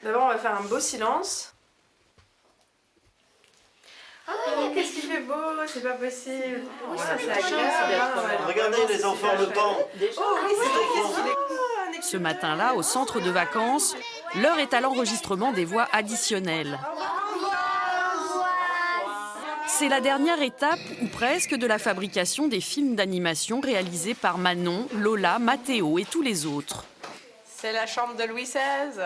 D'abord, on va faire un beau silence. Oh, qu'est-ce qu'il fait beau, c'est pas possible. Oh, ça, c'est agréable. Regardez les enfants, le temps. Oh oui, c'est vrai, qu'est-ce qu'il est... Ce matin-là, au centre de vacances, l'heure est à l'enregistrement des voix additionnelles. C'est la dernière étape, ou presque, de la fabrication des films d'animation réalisés par Manon, Lola, Mathéo et tous les autres. C'est la chambre de Louis XVI.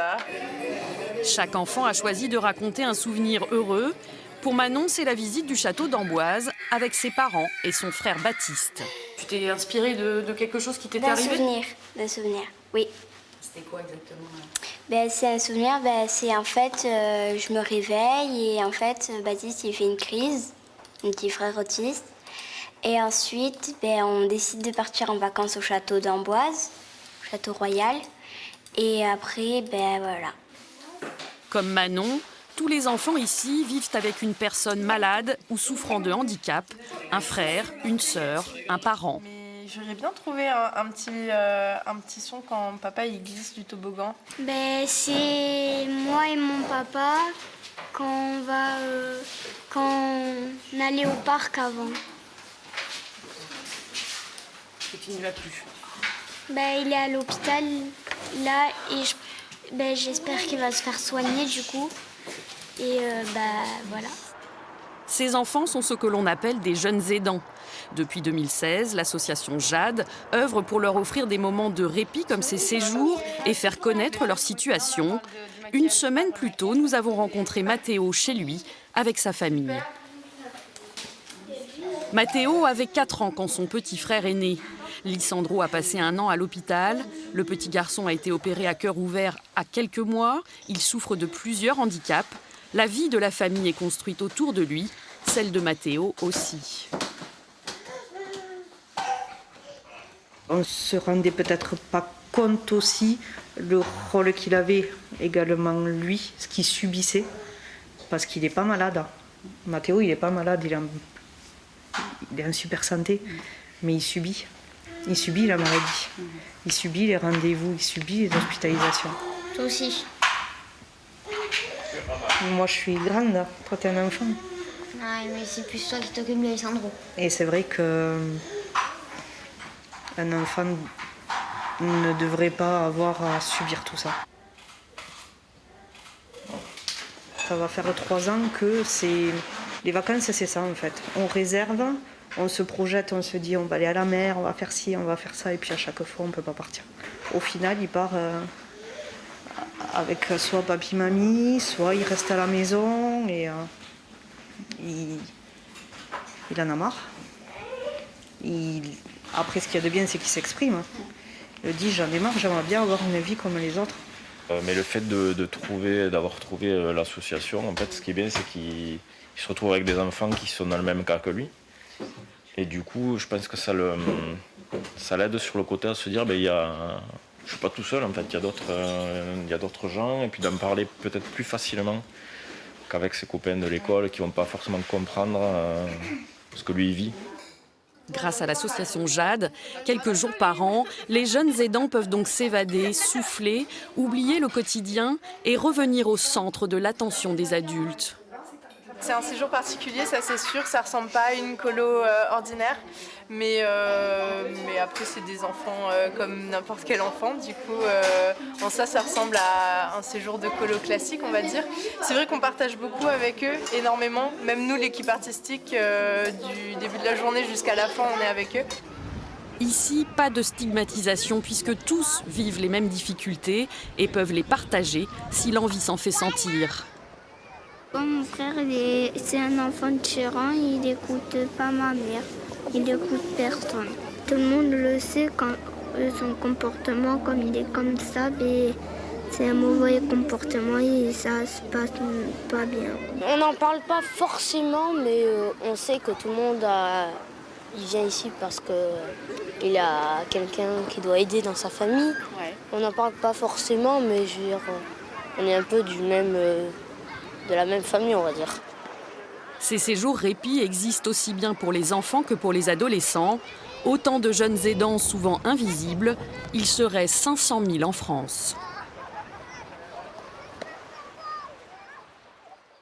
Chaque enfant a choisi de raconter un souvenir heureux. Pour Manon, c'est la visite du château d'Amboise avec ses parents et son frère Baptiste. Tu t'es inspirée de quelque chose qui t'était arrivé ? D'un souvenir, oui. C'était quoi exactement ? C'est un souvenir, c'est en fait, je me réveille et en fait, Baptiste, il fait une crise, mon petit frère autiste. Et ensuite, on décide de partir en vacances au château d'Amboise, château royal. Et après, voilà. Comme Manon, tous les enfants ici vivent avec une personne malade ou souffrant de handicap, un frère, une sœur, un parent. Mais j'aurais bien trouvé un petit son quand papa il glisse du toboggan. C'est moi et mon papa quand on allait au parc avant. Et tu n'y vas plus. Il est à l'hôpital là et j'espère qu'il va se faire soigner du coup. Et voilà. Ces enfants sont ce que l'on appelle des jeunes aidants. Depuis 2016, l'association JAD œuvre pour leur offrir des moments de répit comme ces séjours et faire connaître leur situation. Une semaine plus tôt, nous avons rencontré Mathéo chez lui avec sa famille. Mathéo avait 4 ans quand son petit frère est né. Lissandro a passé 1 an à l'hôpital. Le petit garçon a été opéré à cœur ouvert à quelques mois. Il souffre de plusieurs handicaps. La vie de la famille est construite autour de lui, celle de Mathéo aussi. On ne se rendait peut-être pas compte aussi le rôle qu'il avait également lui, ce qu'il subissait, parce qu'il n'est pas malade. Mathéo, il n'est pas malade, il est en super santé, mais il subit. Il subit la maladie, il subit les rendez-vous, il subit les hospitalisations. Toi aussi. Moi, je suis grande, toi, t'es un enfant. Ah, mais c'est plus toi qui t'occupes de Alessandro. Et c'est vrai que un enfant ne devrait pas avoir à subir tout ça. Ça va faire 3 ans que les vacances, c'est ça en fait. On réserve, on se projette, on se dit on va aller à la mer, on va faire ci, on va faire ça, et puis à chaque fois on ne peut pas partir. Au final, il part avec soit papy, mamie, soit il reste à la maison et il en a marre. Après, ce qu'il y a de bien, c'est qu'il s'exprime. Il dit j'en ai marre, j'aimerais bien avoir une vie comme les autres. Mais le fait d'avoir trouvé l'association, en fait, ce qui est bien, c'est qu'il se retrouve avec des enfants qui sont dans le même cas que lui. Et du coup, je pense que ça l'aide sur le côté à se dire, je suis pas tout seul, en fait, il y a d'autres gens, et puis d'en parler peut-être plus facilement qu'avec ses copains de l'école qui vont pas forcément comprendre ce que lui vit. Grâce à l'association JAD, quelques jours par an, les jeunes aidants peuvent donc s'évader, souffler, oublier le quotidien et revenir au centre de l'attention des adultes. C'est un séjour particulier, ça c'est sûr, ça ressemble pas à une colo ordinaire, mais après c'est des enfants comme n'importe quel enfant, du coup en ça ressemble à un séjour de colo classique on va dire. C'est vrai qu'on partage beaucoup avec eux, énormément, même nous l'équipe artistique du début de la journée jusqu'à la fin on est avec eux. Ici, pas de stigmatisation puisque tous vivent les mêmes difficultés et peuvent les partager si l'envie s'en fait sentir. Mon frère, c'est un enfant tyran, il n'écoute pas ma mère, il n'écoute personne. Tout le monde le sait quand son comportement, comme il est comme ça, c'est un mauvais comportement et ça se passe pas bien. On n'en parle pas forcément, mais on sait que tout le monde il vient ici parce qu'il a quelqu'un qui doit aider dans sa famille. Ouais. On n'en parle pas forcément, mais je veux dire, on est un peu de la même famille, on va dire. Ces séjours répit existent aussi bien pour les enfants que pour les adolescents. Autant de jeunes aidants souvent invisibles, il serait 500 000 en France.